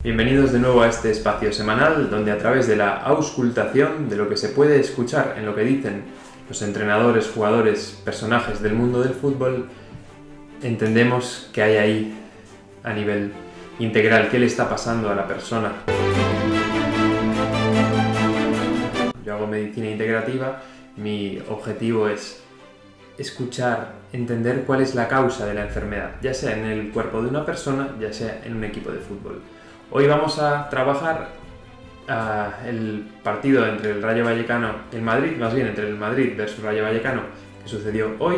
Bienvenidos de nuevo a este espacio semanal donde a través de la auscultación de lo que se puede escuchar en lo que dicen los entrenadores, jugadores, personajes del mundo del fútbol, entendemos qué hay ahí a nivel integral, qué le está pasando a la persona. Yo hago medicina integrativa, mi objetivo es escuchar, entender cuál es la causa de la enfermedad, ya sea en el cuerpo de una persona, ya sea en un equipo de fútbol. Hoy vamos a trabajar el partido entre el Rayo Vallecano y el Madrid, más bien entre el Madrid versus Rayo Vallecano, que sucedió hoy,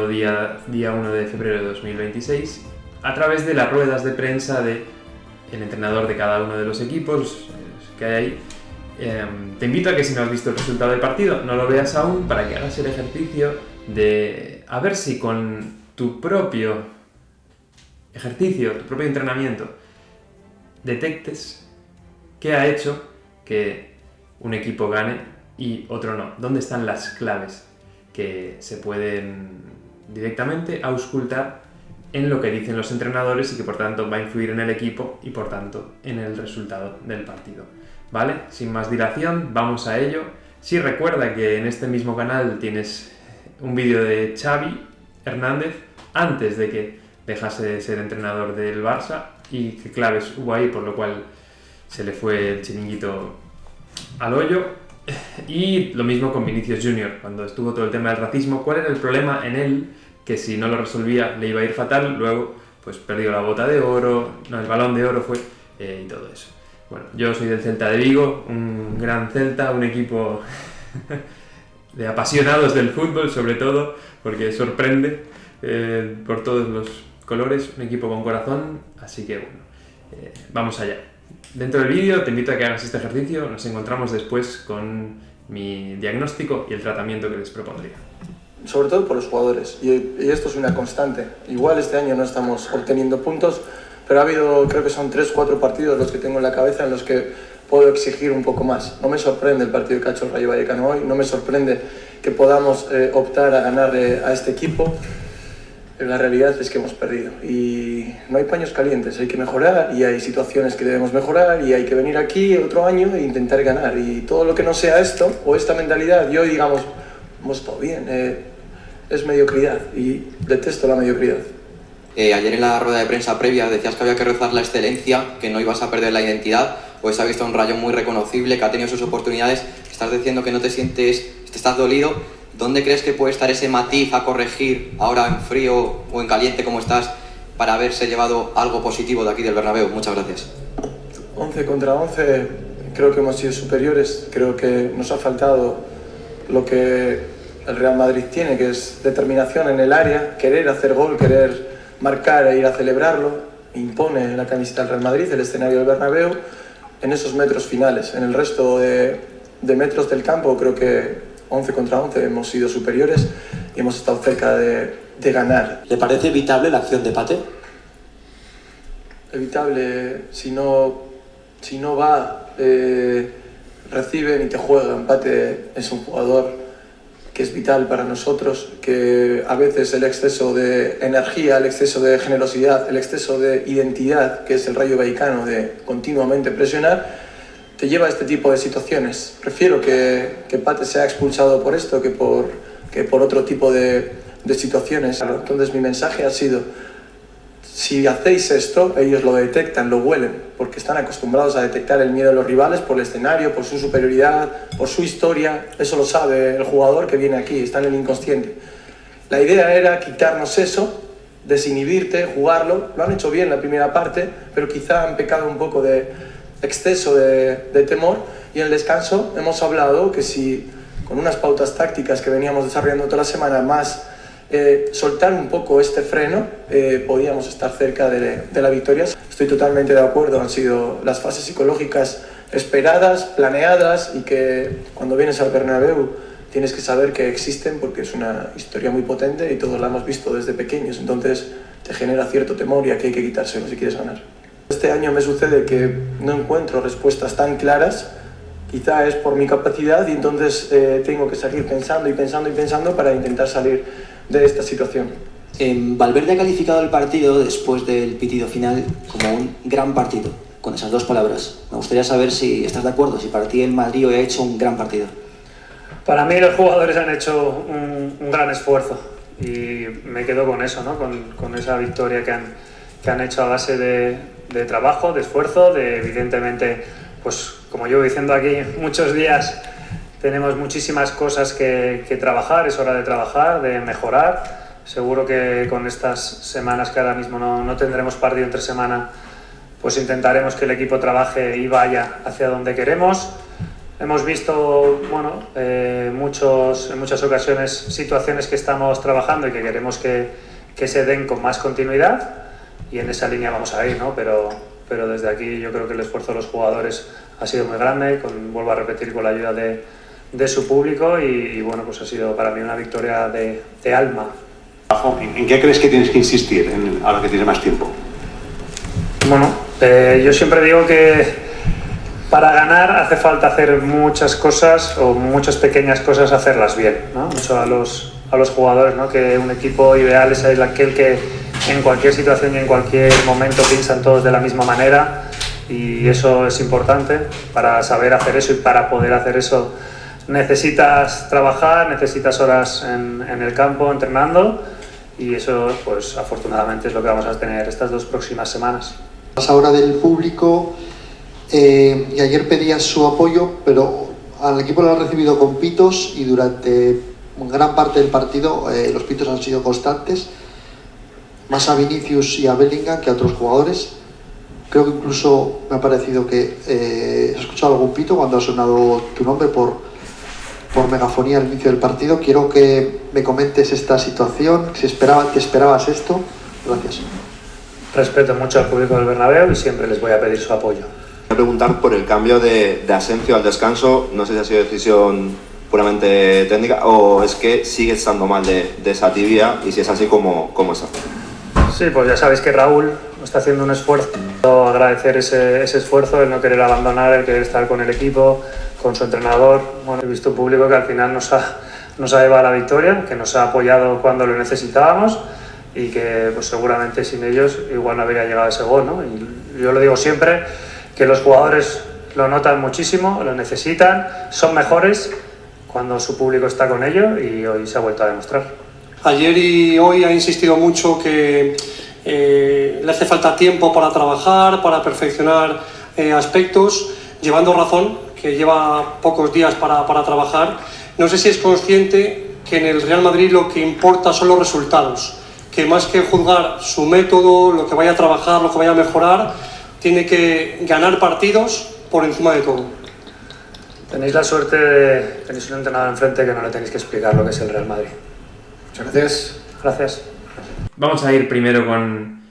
día 1 de febrero de 2026, a través de las ruedas de prensa del entrenador de cada uno de los equipos que hay ahí. Te invito a que si no has visto el resultado del partido, no lo veas aún, para que hagas el ejercicio de a ver si con tu propio ejercicio, tu propio entrenamiento, detectes qué ha hecho que un equipo gane y otro no. ¿Dónde están las claves que se pueden directamente auscultar en lo que dicen los entrenadores y que por tanto va a influir en el equipo y por tanto en el resultado del partido? ¿Vale? Sin más dilación, vamos a ello. Sí, recuerda que en este mismo canal tienes un vídeo de Xavi Hernández antes de que dejase de ser entrenador del Barça y qué claves hubo ahí, por lo cual se le fue el chiringuito al hoyo. Y lo mismo con Vinicius Junior, cuando estuvo todo el tema del racismo, cuál era el problema en él, que si no lo resolvía le iba a ir fatal, luego pues perdió la bota de oro, no, el balón de oro fue, y todo eso. Bueno, yo soy del Celta de Vigo, un gran Celta, un equipo de apasionados del fútbol sobre todo, porque sorprende por todos los colores, un equipo con corazón, así que bueno, vamos allá. Dentro del vídeo te invito a que hagas este ejercicio, nos encontramos después con mi diagnóstico y el tratamiento que les propondría. Sobre todo por los jugadores, y esto es una constante. Igual este año no estamos obteniendo puntos, pero ha habido, creo que son 3-4 partidos los que tengo en la cabeza en los que puedo exigir un poco más. No me sorprende el partido que ha hecho el Rayo Vallecano hoy, no me sorprende que podamos optar a ganarle a este equipo. La realidad es que hemos perdido y no hay paños calientes, hay que mejorar y hay situaciones que debemos mejorar y hay que venir aquí otro año e intentar ganar, y todo lo que no sea esto o esta mentalidad y hoy digamos, hemos estado bien, es mediocridad y detesto la mediocridad. Ayer en la rueda de prensa previa decías que había que rozar la excelencia, que no ibas a perder la identidad, pues se ha visto un Rayo muy reconocible, que ha tenido sus oportunidades. Estás diciendo que no te sientes, te estás dolido. ¿Dónde crees que puede estar ese matiz a corregir ahora en frío o en caliente como estás para haberse llevado algo positivo de aquí del Bernabéu? Muchas gracias. 11 contra 11, creo que hemos sido superiores, creo que nos ha faltado lo que el Real Madrid tiene, que es determinación en el área, querer hacer gol, querer marcar e ir a celebrarlo. Impone la camiseta del Real Madrid, el escenario del Bernabéu, en esos metros finales. En el resto de metros del campo creo que 11 contra 11 hemos sido superiores y hemos estado cerca de ganar. ¿Le parece evitable la acción de Pate? Evitable, si no va, recibe ni te juega. Pate es un jugador que es vital para nosotros, que a veces el exceso de energía, el exceso de generosidad, el exceso de identidad, que es el Rayo Vallecano, de continuamente presionar, te lleva a este tipo de situaciones. Prefiero que Pate sea expulsado por esto que por otro tipo de situaciones. Entonces mi mensaje ha sido, si hacéis esto, ellos lo detectan, lo huelen, porque están acostumbrados a detectar el miedo de los rivales por el escenario, por su superioridad, por su historia. Eso lo sabe el jugador que viene aquí, está en el inconsciente. La idea era quitarnos eso, desinhibirte, jugarlo. Lo han hecho bien la primera parte, pero quizá han pecado un poco de exceso de temor, y en el descanso hemos hablado que si con unas pautas tácticas que veníamos desarrollando toda la semana más soltar un poco este freno, podíamos estar cerca de la victoria. Estoy totalmente de acuerdo, han sido las fases psicológicas esperadas, planeadas, y que cuando vienes al Bernabéu tienes que saber que existen porque es una historia muy potente y todos la hemos visto desde pequeños, entonces te genera cierto temor y aquí hay que quitárselo si quieres ganar. Este año me sucede que no encuentro respuestas tan claras, quizá es por mi capacidad, y entonces tengo que seguir pensando y pensando y pensando para intentar salir de esta situación. Valverde ha calificado el partido después del pitido final como un gran partido. con esas dos palabras. Me gustaría saber si estás de acuerdo, si para ti el Madrid hoy ha hecho un gran partido. Para mí los jugadores han hecho un gran esfuerzo y me quedo con eso, ¿no? Con esa victoria que han hecho a base de trabajo, de esfuerzo, de evidentemente, pues como llevo diciendo aquí muchos días, tenemos muchísimas cosas que trabajar, es hora de trabajar, de mejorar. Seguro que con estas semanas que ahora mismo no tendremos partido entre semana, pues intentaremos que el equipo trabaje y vaya hacia donde queremos. Hemos visto, bueno, en muchas ocasiones situaciones que estamos trabajando y que queremos que se den con más continuidad y en esa línea vamos a ir, ¿no? Pero desde aquí yo creo que el esfuerzo de los jugadores ha sido muy grande, vuelvo a repetir, con la ayuda de su público y bueno, pues ha sido para mí una victoria de alma. ¿En qué crees que tienes que insistir ahora que tienes más tiempo? Bueno, yo siempre digo que para ganar hace falta hacer muchas cosas o muchas pequeñas cosas, hacerlas bien, ¿no? Mucho a los jugadores, ¿no? Que un equipo ideal es aquel que en cualquier situación y en cualquier momento piensan todos de la misma manera y eso es importante. Para saber hacer eso y para poder hacer eso necesitas trabajar, necesitas horas en el campo entrenando y eso pues afortunadamente es lo que vamos a tener estas 2 próximas semanas. Ahora del público, y ayer pedías su apoyo, pero al equipo lo han recibido con pitos y durante gran parte del partido los pitos han sido constantes, más a Vinicius y a Bellingham que a otros jugadores. Creo que incluso me ha parecido que he escuchado algún pito cuando ha sonado tu nombre por megafonía al inicio del partido. Quiero que me comentes esta situación, si te esperabas esto. Gracias. Respeto mucho al público del Bernabéu y siempre les voy a pedir su apoyo. Voy a preguntar por el cambio de Asensio al descanso. No sé si ha sido decisión puramente técnica o es que sigue estando mal de esa tibia y si es así, ¿cómo está? Sí, pues ya sabéis que Raúl está haciendo un esfuerzo. Agradecer ese esfuerzo, el no querer abandonar, el querer estar con el equipo, con su entrenador. Bueno, he visto un público que al final nos ha llevado a la victoria, que nos ha apoyado cuando lo necesitábamos y que pues seguramente sin ellos igual no habría llegado a ese gol, ¿no? Y yo lo digo siempre, que los jugadores lo notan muchísimo, lo necesitan, son mejores cuando su público está con ellos y hoy se ha vuelto a demostrar. Ayer y hoy ha insistido mucho que le hace falta tiempo para trabajar, para perfeccionar aspectos, llevando razón, que lleva pocos días para trabajar. No sé si es consciente que en el Real Madrid lo que importa son los resultados, que más que juzgar su método, lo que vaya a trabajar, lo que vaya a mejorar, tiene que ganar partidos por encima de todo. Tenéis la suerte de tenéis un entrenador enfrente que no le tenéis que explicar lo que es el Real Madrid. Muchas gracias. Gracias. Vamos a ir primero con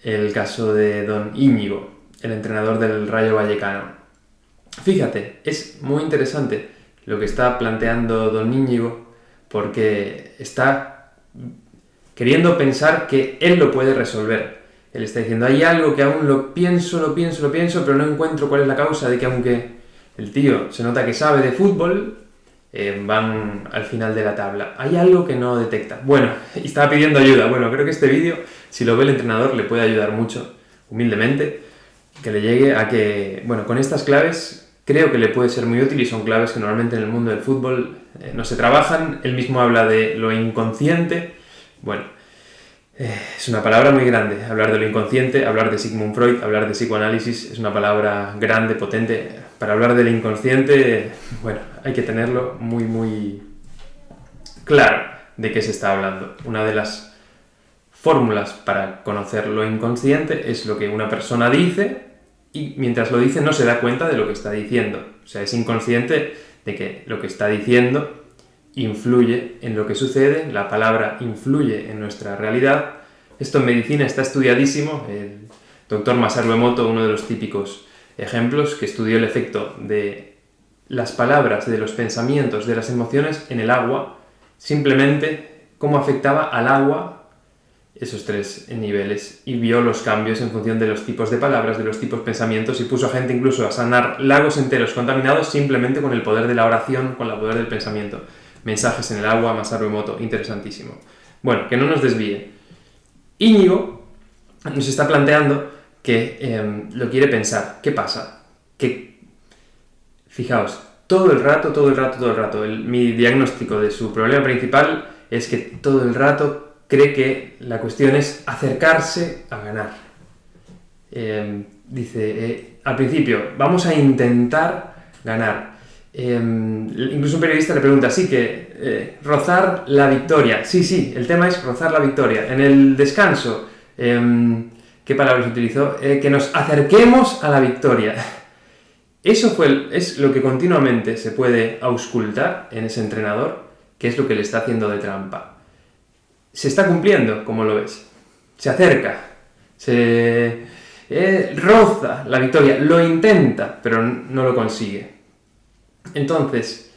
el caso de don Íñigo, el entrenador del Rayo Vallecano. Fíjate, es muy interesante lo que está planteando don Íñigo porque está queriendo pensar que él lo puede resolver. Él está diciendo, hay algo que aún lo pienso, pero no encuentro cuál es la causa de que aunque el tío se nota que sabe de fútbol, van al final de la tabla. Hay algo que no detecta. Bueno, y estaba pidiendo ayuda. Bueno, creo que este vídeo, si lo ve el entrenador, le puede ayudar mucho, humildemente, que le llegue a que, bueno, con estas claves creo que le puede ser muy útil y son claves que normalmente en el mundo del fútbol no se trabajan. Él mismo habla de lo inconsciente. Bueno, es una palabra muy grande. Hablar de lo inconsciente, hablar de Sigmund Freud, hablar de psicoanálisis es una palabra grande, potente. Para hablar del inconsciente, bueno, hay que tenerlo muy, muy claro de qué se está hablando. Una de las fórmulas para conocer lo inconsciente es lo que una persona dice y mientras lo dice no se da cuenta de lo que está diciendo. O sea, es inconsciente de que lo que está diciendo influye en lo que sucede, la palabra influye en nuestra realidad. Esto en medicina está estudiadísimo. El doctor Masaru Emoto, uno de los típicos ejemplos, que estudió el efecto de las palabras, de los pensamientos, de las emociones en el agua, simplemente cómo afectaba al agua esos 3 niveles y vio los cambios en función de los tipos de palabras, de los tipos de pensamientos y puso a gente incluso a sanar lagos enteros contaminados simplemente con el poder de la oración, con el poder del pensamiento. Mensajes en el agua, Masaru Emoto, interesantísimo. Bueno, que no nos desvíe. Íñigo nos está planteando que lo quiere pensar. ¿Qué pasa? Que, fijaos, todo el rato, mi diagnóstico de su problema principal es que todo el rato cree que la cuestión es acercarse a ganar. Dice, al principio, vamos a intentar ganar. Incluso un periodista le pregunta, sí, que rozar la victoria. Sí, el tema es rozar la victoria. En el descanso, ¿qué palabras utilizó? Que nos acerquemos a la victoria. Eso es lo que continuamente se puede auscultar en ese entrenador, que es lo que le está haciendo de trampa. Se está cumpliendo, como lo ves. Se acerca, se roza la victoria, lo intenta, pero no lo consigue. Entonces,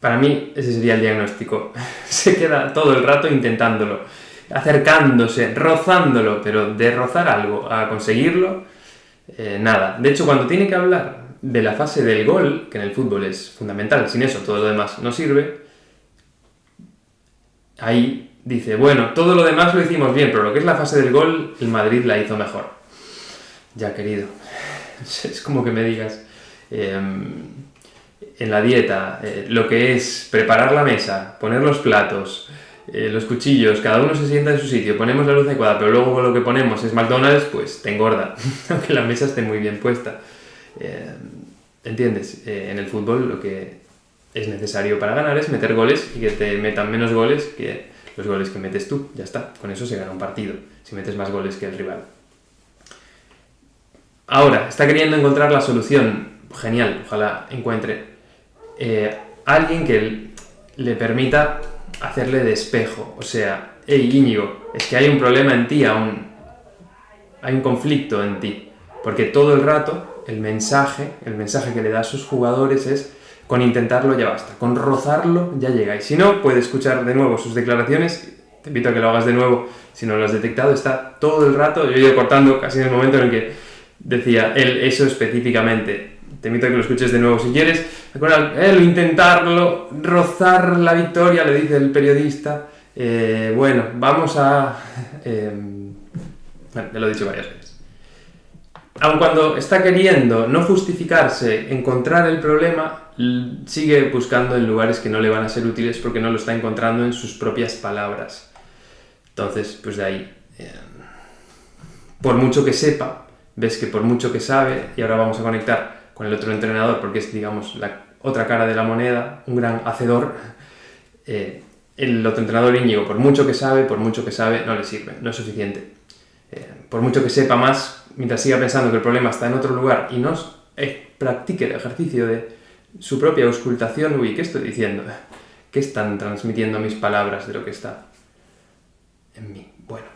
para mí ese sería el diagnóstico. Se queda todo el rato intentándolo, acercándose, rozándolo, pero de rozar algo a conseguirlo, nada. De hecho, cuando tiene que hablar de la fase del gol, que en el fútbol es fundamental, sin eso todo lo demás no sirve, ahí dice, bueno, todo lo demás lo hicimos bien, pero lo que es la fase del gol, el Madrid la hizo mejor. Ya, querido, es como que me digas, en la dieta, lo que es preparar la mesa, poner los platos, los cuchillos, cada uno se sienta en su sitio, ponemos la luz adecuada, pero luego lo que ponemos es McDonald's, pues te engorda, aunque la mesa esté muy bien puesta. ¿Entiendes? En el fútbol lo que es necesario para ganar es meter goles y que te metan menos goles que los goles que metes tú. Ya está, con eso se gana un partido, si metes más goles que el rival. Ahora, está queriendo encontrar la solución. Genial, ojalá encuentre alguien que le permita hacerle de espejo. O sea, hey Íñigo, es que hay un problema en ti aún, hay un conflicto en ti, porque todo el rato el mensaje que le da a sus jugadores es, con intentarlo ya basta, con rozarlo ya llega. Y si no, puede escuchar de nuevo sus declaraciones, te invito a que lo hagas de nuevo si no lo has detectado. Está todo el rato, yo he ido cortando casi en el momento en el que decía él eso específicamente. Te invito a que lo escuches de nuevo si quieres. Intentarlo, rozar la victoria, le dice el periodista. Bueno, vamos a... Bueno, ya lo he dicho varias veces. Aun cuando está queriendo no justificarse, encontrar el problema, sigue buscando en lugares que no le van a ser útiles porque no lo está encontrando en sus propias palabras. Entonces, pues de ahí, por mucho que sepa, ves que por mucho que sabe, y ahora vamos a conectar con el otro entrenador porque es, digamos, la otra cara de la moneda, un gran hacedor, el otro entrenador Íñigo, por mucho que sabe, no le sirve, no es suficiente. Por mucho que sepa más, mientras siga pensando que el problema está en otro lugar y no practique el ejercicio de su propia auscultación, uy, ¿qué estoy diciendo? ¿Qué están transmitiendo mis palabras de lo que está en mí? Bueno,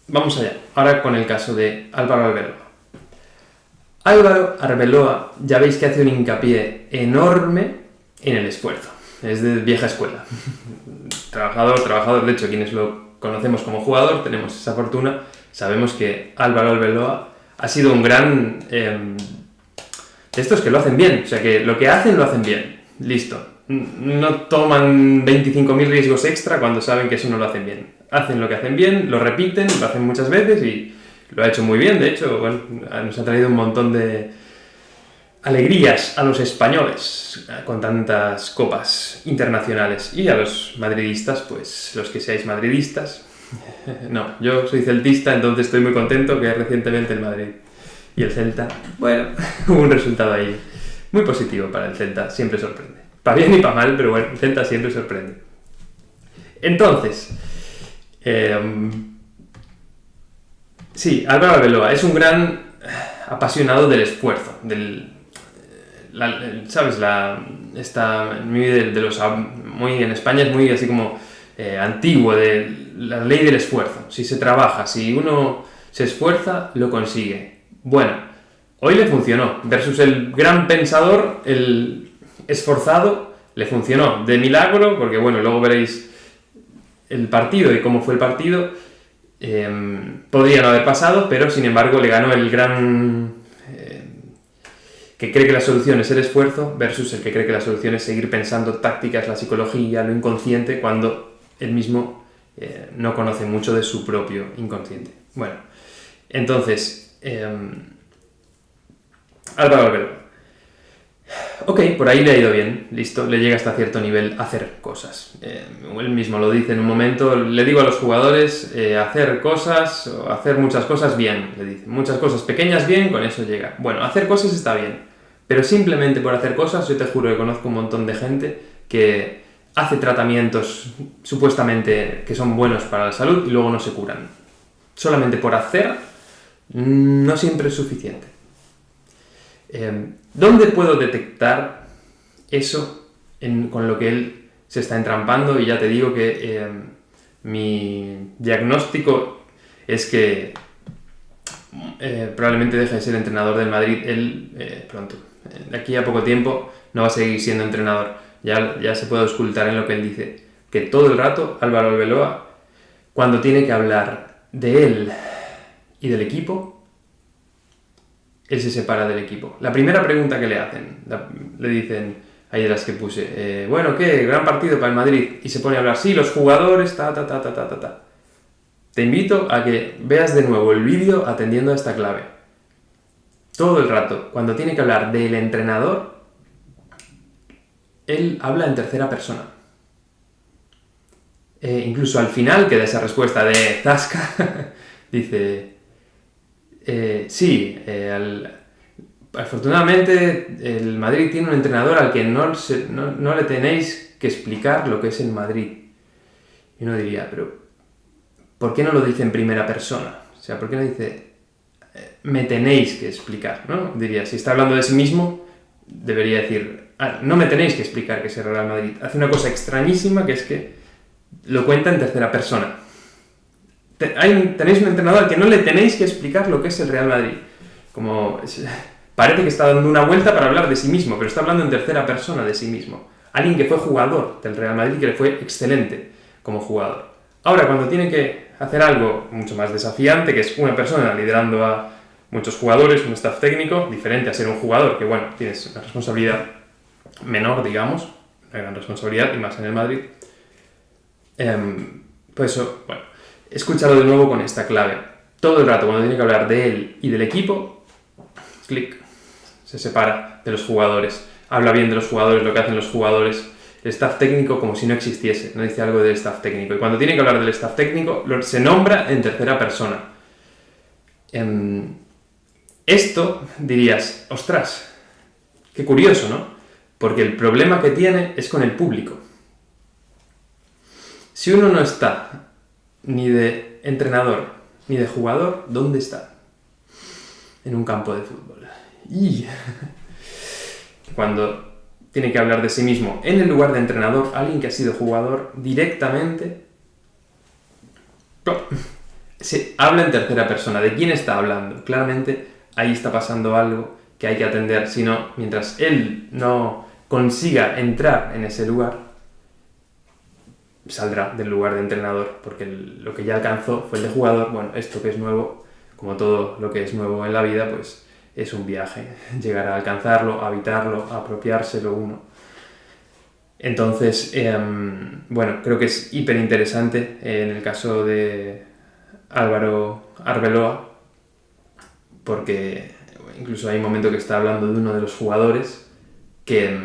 vamos allá. Ahora con el caso de Álvaro Arbeloa. Álvaro Arbeloa, ya veis que hace un hincapié enorme en el esfuerzo. Es de vieja escuela. Trabajador, de hecho, quienes lo conocemos como jugador, tenemos esa fortuna, sabemos que Álvaro Arbeloa ha sido un gran... de estos que lo hacen bien, o sea que lo que hacen, lo hacen bien, listo. No toman 25.000 riesgos extra cuando saben que eso no lo hacen bien. Hacen lo que hacen bien, lo repiten, lo hacen muchas veces y lo ha hecho muy bien, de hecho, bueno, nos ha traído un montón de alegrías a los españoles con tantas copas internacionales, y a los madridistas, pues los que seáis madridistas. No, yo soy celtista, entonces estoy muy contento que recientemente el Madrid y el Celta, bueno, hubo un resultado ahí muy positivo para el Celta, siempre sorprende. Para bien y para mal, pero bueno, el Celta siempre sorprende. Entonces, sí, Álvaro Arbeloa es un gran apasionado del esfuerzo, ¿sabes? Muy en España es muy así como antiguo, de la ley del esfuerzo. Si se trabaja, si uno se esfuerza, lo consigue. Bueno, hoy le funcionó. Versus el gran pensador, el esforzado, le funcionó de milagro, porque bueno, luego veréis el partido y cómo fue el partido. Podría no haber pasado, pero sin embargo le ganó el gran... que cree que la solución es el esfuerzo versus el que cree que la solución es seguir pensando tácticas, la psicología, lo inconsciente, cuando él mismo no conoce mucho de su propio inconsciente. Bueno, Entonces, Álvaro Arbeloa. Ok, por ahí le ha ido bien, listo, le llega hasta cierto nivel hacer cosas. Él mismo lo dice en un momento, le digo a los jugadores, hacer cosas, o hacer muchas cosas bien, le dice. Muchas cosas pequeñas bien, con eso llega. Bueno, hacer cosas está bien, pero simplemente por hacer cosas, yo te juro que conozco un montón de gente que hace tratamientos supuestamente que son buenos para la salud y luego no se curan. Solamente por hacer, no siempre es suficiente. ¿Dónde puedo detectar eso con lo que él se está entrampando? Y ya te digo que mi diagnóstico es que probablemente deje de ser entrenador del Madrid él pronto. De aquí a poco tiempo no va a seguir siendo entrenador. Ya se puede auscultar en lo que él dice, que todo el rato Álvaro Arbeloa, cuando tiene que hablar de él y del equipo, él se separa del equipo. La primera pregunta que le hacen, le dicen, ahí de las que puse, bueno, ¿qué? Gran partido para el Madrid. Y se pone a hablar, sí, los jugadores, ta. Te invito a que veas de nuevo el vídeo atendiendo a esta clave. Todo el rato, cuando tiene que hablar del entrenador, él habla en tercera persona. Incluso al final, que da esa respuesta de Zasca, dice... afortunadamente el Madrid tiene un entrenador al que no le tenéis que explicar lo que es el Madrid. Y uno diría, pero ¿por qué no lo dice en primera persona? O sea, ¿por qué no dice me tenéis que explicar? ¿No? Diría, si está hablando de sí mismo, debería decir, no me tenéis que explicar qué es el Real Madrid. Hace una cosa extrañísima, que es que lo cuenta en tercera persona. Tenéis un entrenador al que no le tenéis que explicar lo que es el Real Madrid. Parece que está dando una vuelta para hablar de sí mismo, pero está hablando en tercera persona de sí mismo. Alguien que fue jugador del Real Madrid y que le fue excelente como jugador. Ahora, cuando tiene que hacer algo mucho más desafiante, que es una persona liderando a muchos jugadores, un staff técnico, diferente a ser un jugador, que bueno, tienes una responsabilidad menor, digamos, una gran responsabilidad, y más en el Madrid. Pues eso, bueno, escúchalo de nuevo con esta clave. Todo el rato, cuando tiene que hablar de él y del equipo, clic, se separa de los jugadores. Habla bien de los jugadores, lo que hacen los jugadores. El staff técnico como si no existiese, no dice algo del staff técnico. Y cuando tiene que hablar del staff técnico, se nombra en tercera persona. Esto dirías, ostras, qué curioso, ¿no? Porque el problema que tiene es con el público. Si uno no está ni de entrenador ni de jugador, ¿dónde está? En un campo de fútbol. Y cuando tiene que hablar de sí mismo en el lugar de entrenador, alguien que ha sido jugador directamente, se habla en tercera persona. ¿De quién está hablando? Claramente ahí está pasando algo que hay que atender. Si no, mientras él no consiga entrar en ese lugar, saldrá del lugar de entrenador, porque lo que ya alcanzó fue el de jugador. Bueno, esto que es nuevo, como todo lo que es nuevo en la vida, pues es un viaje, llegar a alcanzarlo, a habitarlo, a apropiárselo uno. Entonces, bueno, creo que es hiper interesante en el caso de Álvaro Arbeloa, porque incluso hay un momento que está hablando de uno de los jugadores que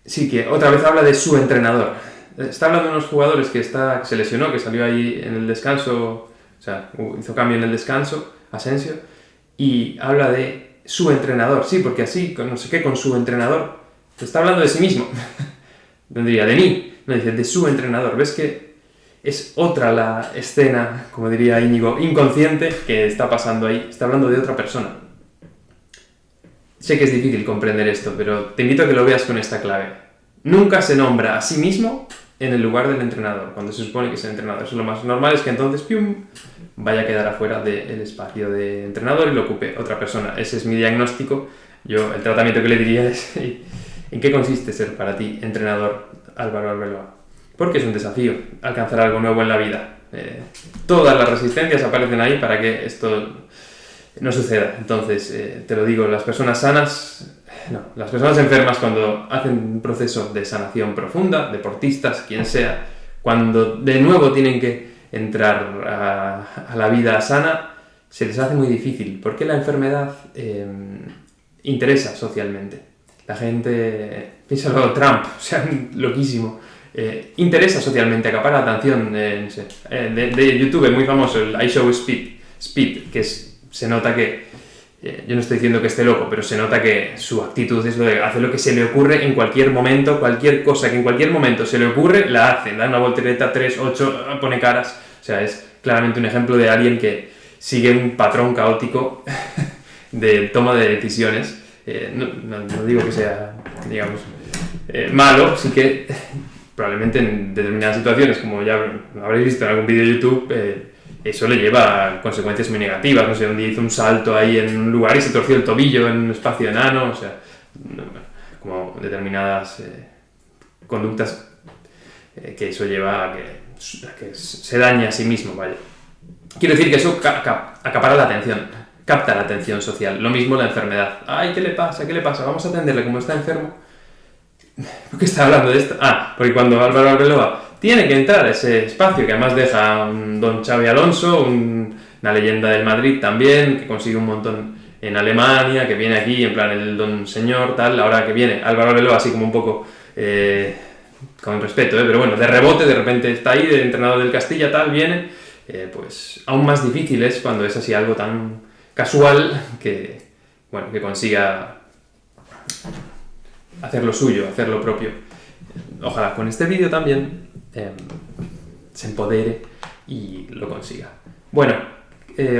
sí, que otra vez habla de su entrenador. Está hablando de unos jugadores que se lesionó, que salió ahí en el descanso, o sea, hizo cambio en el descanso, Asensio, y habla de su entrenador. Sí, porque así, no sé qué, con su entrenador. Está hablando de sí mismo. No diría de mí, no dice de su entrenador. ¿Ves que es otra la escena, como diría Íñigo, inconsciente que está pasando ahí? Está hablando de otra persona. Sé que es difícil comprender esto, pero te invito a que lo veas con esta clave. Nunca se nombra a sí mismo en el lugar del entrenador, cuando se supone que es el entrenador. Eso lo más normal es que entonces vaya a quedar afuera del espacio de entrenador y lo ocupe otra persona. Ese es mi diagnóstico. Yo, el tratamiento que le diría es: ¿en qué consiste ser para ti entrenador, Álvaro Arbeloa? Porque es un desafío alcanzar algo nuevo en la vida. Todas las resistencias aparecen ahí para que esto no suceda. Entonces, te lo digo, las personas sanas, las personas enfermas, cuando hacen un proceso de sanación profunda, deportistas, quien sea, cuando de nuevo tienen que entrar a la vida sana, se les hace muy difícil, porque la enfermedad interesa socialmente. La gente, piénsalo, Trump, o sea, loquísimo, interesa socialmente, acapara la atención, no sé, de YouTube, muy famoso, el I Show Speed, que se nota que, yo no estoy diciendo que esté loco, pero se nota que su actitud es lo de hacer lo que se le ocurre en cualquier momento, cualquier cosa que en cualquier momento se le ocurre, la hace, da una voltereta, 3, 8, pone caras, o sea, es claramente un ejemplo de alguien que sigue un patrón caótico de toma de decisiones. No digo que sea, digamos, malo, sí que probablemente en determinadas situaciones, como ya habréis visto en algún vídeo de YouTube, eso le lleva a consecuencias muy negativas. No sé, un día hizo un salto ahí en un lugar y se torció el tobillo en un espacio enano, o sea, como determinadas conductas que eso lleva a que se dañe a sí mismo, vaya. Quiero decir que eso acapara la atención, capta la atención social. Lo mismo la enfermedad. Ay, ¿qué le pasa? ¿Qué le pasa? Vamos a atenderle como está enfermo. ¿Por qué está hablando de esto? Porque cuando Álvaro Arbeloa tiene que entrar a ese espacio, que además deja un don Xabi Alonso, una leyenda del Madrid también, que consigue un montón en Alemania, que viene aquí, en plan el don señor, tal, ahora que viene Álvaro Arbeloa así como un poco, con respeto, pero bueno, de rebote, de repente está ahí, de entrenador del Castilla, tal, viene, pues aún más difícil es cuando es así algo tan casual que, bueno, que consiga hacer lo suyo, hacer lo propio. Ojalá con este vídeo también se empodere y lo consiga. Bueno,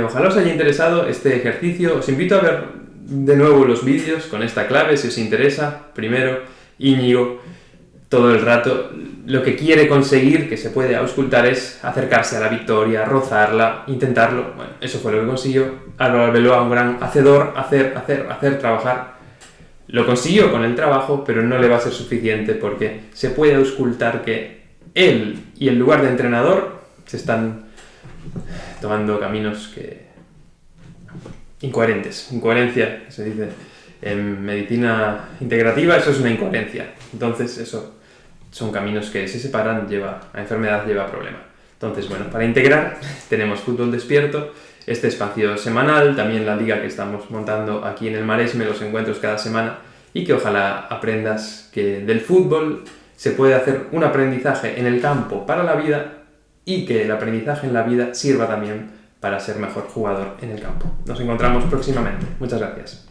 ojalá os haya interesado este ejercicio. Os invito a ver de nuevo los vídeos con esta clave si os interesa. Primero, Íñigo, todo el rato, lo que quiere conseguir, que se puede auscultar, es acercarse a la victoria, rozarla, intentarlo. Bueno, eso fue lo que consiguió. Álvaro Arbeloa, un gran hacedor, hacer, trabajar. Lo consiguió con el trabajo, pero no le va a ser suficiente porque se puede auscultar que él y el lugar de entrenador se están tomando caminos incoherentes. Incoherencia, se dice en medicina integrativa, eso es una incoherencia. Entonces, eso son caminos que se separan, a enfermedad, lleva a problema. Entonces, bueno, para integrar tenemos Fútbol Despierto, este espacio semanal, también la liga que estamos montando aquí en el Maresme, los encuentros cada semana, y que ojalá aprendas que del fútbol se puede hacer un aprendizaje en el campo para la vida y que el aprendizaje en la vida sirva también para ser mejor jugador en el campo. Nos encontramos próximamente. Muchas gracias.